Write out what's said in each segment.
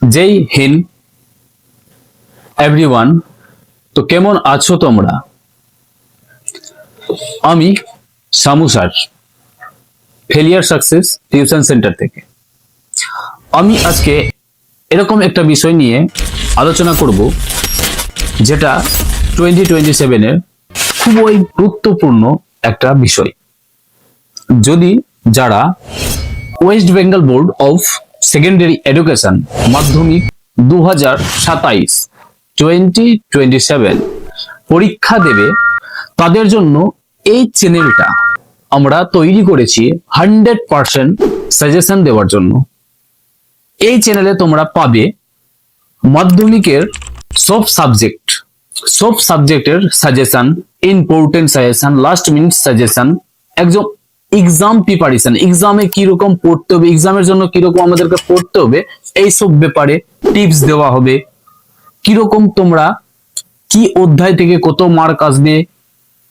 জয় Hind everyone. তো কেমন আছো তোমরা? আমি Shamu sir, failure success tuition centre থেকে। আমি আজকে এরকম একটা বিষয় নিয়ে আলোচনা করব যেটা 2027 খুবই গুরুত্বপূর্ণ একটা বিষয়। যদি যারা West Bengal board of secondary education মাধ্যমিক 2027 পরীক্ষা দেবে, তাদের জন্য এই চ্যানেলটা আমরা তৈরি করেছি 100% সাজেশন দেওয়ার জন্য। এই চ্যানেলে তোমরা পাবে মাধ্যমিকের সব সাবজেক্টের suggestion, important suggestion, last minute suggestion, একদম এক্সাম প্রিপারেশন, এক্সামে কিরকম পড়তে হবে, এক্সামের জন্য কিরকম আমাদেরকে পড়তে হবে, এইসব ব্যাপারে টিপস দেওয়া হবে। কিরকম তোমরা কি অধ্যায় থেকে কত মার্ক আসবে,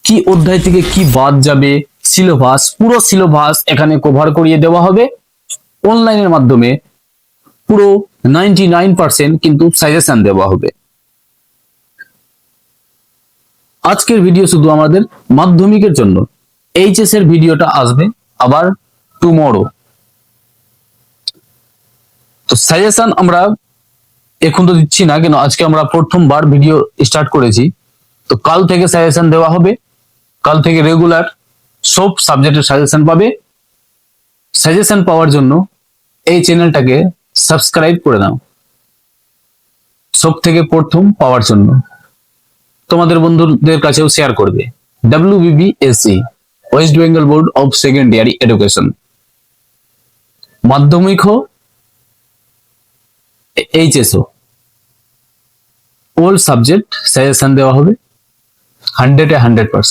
কি অধ্যায় থেকে কি বাদ যাবে, সিলেবাস, পুরো সিলেবাস এখানে কভার করিয়ে দেওয়া হবে অনলাইনের মাধ্যমে। পুরো 99% কিন্তু সাজেশন দেওয়া হবে। আজকের ভিডিও শুধু আমাদের মাধ্যমিকের জন্য, এইচএস এর ভিডিওটা আসবে আবার টুমরো। তো সাজেশন আমরা এখন তো দিচ্ছি না, কেন আজকে আমরা প্রথমবার ভিডিও স্টার্ট করেছি। তো কাল থেকে সাজেশন দেওয়া হবে, কাল থেকে রেগুলার সব সাবজেক্টের সাজেশন পাবে। সাজেশন পাওয়ার জন্য এই চ্যানেলটাকে সাবস্ক্রাইব করে দাও, সব থেকে প্রথম পাওয়ার জন্য। তোমাদের বন্ধুদের কাছেও শেয়ার করবে। WBBSE West Bengal board of secondary education, মাধ্যমিক হোক এইচএস হোক, অল সাবজেক্ট সাজেশন দেওয়া হবে 100%